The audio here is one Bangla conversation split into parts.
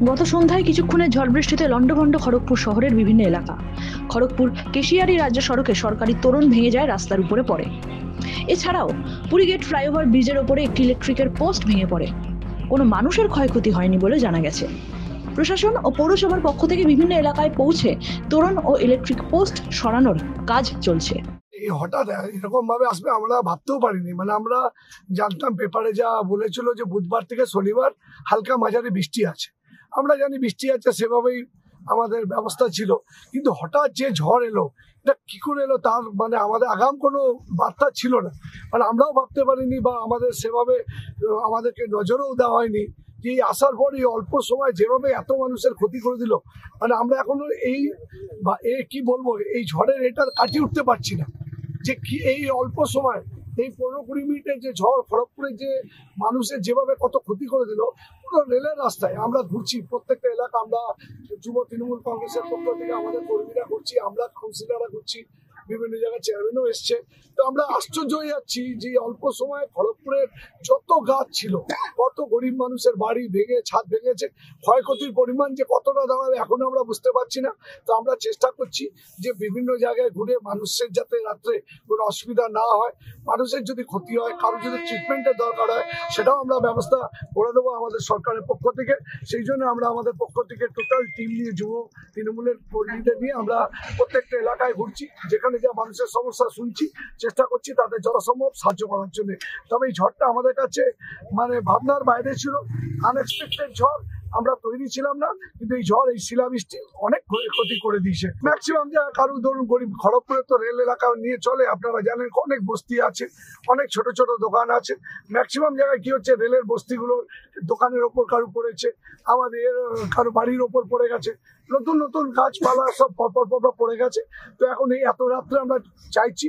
গত সন্ধ্যায় কিছুক্ষণের ঝড় বৃষ্টিতে লন্ডভন্ড খড়গপুর শহরের বিভিন্ন এলাকা। খড়গপুর কেশিয়ারি রাজ্য সড়কে সরকারি তোরণ ভেঙে যায়, রাস্তার উপরে পড়ে। এছাড়াও পুরীগেট ফ্লাইওভার ব্রিজের ওপরে একটি ইলেকট্রিকের পোস্ট ভেঙে পড়ে। কোনো মানুষের ক্ষয়ক্ষতি হয়নি বলে জানা গেছে। প্রশাসন ও পৌরসভার পক্ষ থেকে বিভিন্ন এলাকায় পৌঁছে তোরণ ও ইলেকট্রিক পোস্ট সরানোর কাজ চলছে। এই হঠাৎ এরকম ভাবে আসবে আমরা ভাবতেও পারিনি। মানে আমরা জানতাম, পেপারে যা বলেছিল যে বুধবার থেকে শনিবার হালকা মাঝারি বৃষ্টি আছে, আমরা জানি বৃষ্টি আছে, সেভাবেই আমাদের ব্যবস্থা ছিল। কিন্তু হঠাৎ যে ঝড় এলো, এটা কি করে এলো তার মানে আমাদের আগাম কোনো বার্তা ছিল না। মানে আমরাও ভাবতে পারিনি বা আমাদের সেভাবে আমাদেরকে নজরেও দেওয়া হয়নি যে আসার পর এই অল্প সময় যেভাবে এত মানুষের ক্ষতি করে দিল। মানে আমরা এখনো কি বলবো, এই ঝড়ের এটা কাটিয়ে উঠতে পারছি না যে কি এই অল্প সময় এই 15-20 মিনিটের যে ঝড় খড়গপুরে যে মানুষের যেভাবে কত ক্ষতি করে দিল। পুরো রেলের রাস্তায় আমরা ঘুরছি, প্রত্যেকটা এলাকা আমরা যুব তৃণমূল কংগ্রেসের পক্ষ থেকে আমাদের কর্মীরা ঘুরছি, আমরা কাউন্সিলররা ঘুরছি, বিভিন্ন জায়গায় চেয়ারম্যানও এসছে। তো আমরা আশ্চর্য হয়ে যাচ্ছি যে অল্প সময় খড়গপুরের যত গাছ ছিল, কত গরিব মানুষের বাড়ি ভেঙে ছাদ ভেঙেছে, ক্ষয়ক্ষতির পরিমাণ যে কতটা দাঁড়াবে এখনো আমরা বুঝতে পারছি না। তো আমরা চেষ্টা করছি যে বিভিন্ন জায়গায় ঘুরে মানুষের যাতে রাত্রে কোনো অসুবিধা না হয়, মানুষের যদি ক্ষতি হয়, কারো যদি ট্রিটমেন্টের দরকার হয়, সেটাও আমরা ব্যবস্থা করে দেবো আমাদের সরকারের পক্ষ থেকে। সেই জন্য আমরা আমাদের পক্ষ থেকে টোটাল টিম নিয়ে যুব তৃণমূলের কর্মীদের নিয়ে আমরা প্রত্যেকটা এলাকায় ঘুরছি, যেখানে যা মানুষের সমস্যা শুনছি, চেষ্টা করছি তাদের যথাসম্ভব সাহায্য করার জন্য। তবে এই ঝড়টা আমাদের কাছে মানে ভাবনার বাইরে ছিল, আনএক্সপেক্টেড ঝড়, আমরা তৈরি ছিলাম না। কিন্তু এই ঝড়, এই শিলাবৃষ্টি অনেক ক্ষতি করে দিয়েছে। ম্যাক্সিমাম জায়গা কারো ধরুন গরিব, খড়গপুরে তো রেল এলাকা নিয়ে চলে, আপনারা জানেন অনেক বস্তি আছে, অনেক ছোট ছোট দোকান আছে। ম্যাক্সিমাম জায়গায় কি হচ্ছে, রেলের বস্তিগুলোর দোকানের ওপর কারো পড়েছে, আমাদের কারো বাড়ির ওপর পড়ে গেছে, নতুন নতুন গাছপালা সব পরপর পড়ে গেছে। তো এখন এই এত রাত্রে আমরা চাইছি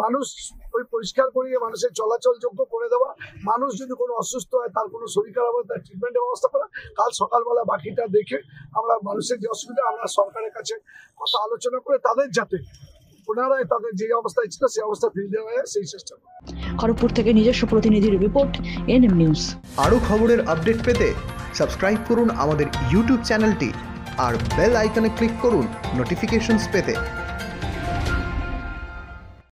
মানুষ ওই পরিষ্কার করিয়ে মানুষের চলাচল যোগ্য করে দেওয়া, মানুষ যদি কোনো অসুস্থ হয়, তার কোনো শরীর খারাপ হয়, তার ট্রিটমেন্টের ব্যবস্থা করা। কাল সকালবেলা বাকিটা দেখে আমরা মানুষের যে অসুবিধা, আমরা সরকারের কাছে কথা আলোচনা করে তাদের যাতে পুনরায় তাদের যে অবস্থায় ছিল সেই অবস্থা ফিরে দেওয়া হয় সেই চেষ্টা করি। খড়গপুর থেকে নিজস্ব প্রতিনিধির রিপোর্ট, এনএম নিউজ। আরও খবরের আপডেট পেতে সাবস্ক্রাইব করুন আমাদের ইউটিউব চ্যানেলটি আর বেল আইকনে ক্লিক করুন নোটিফিকেশনস পেতে।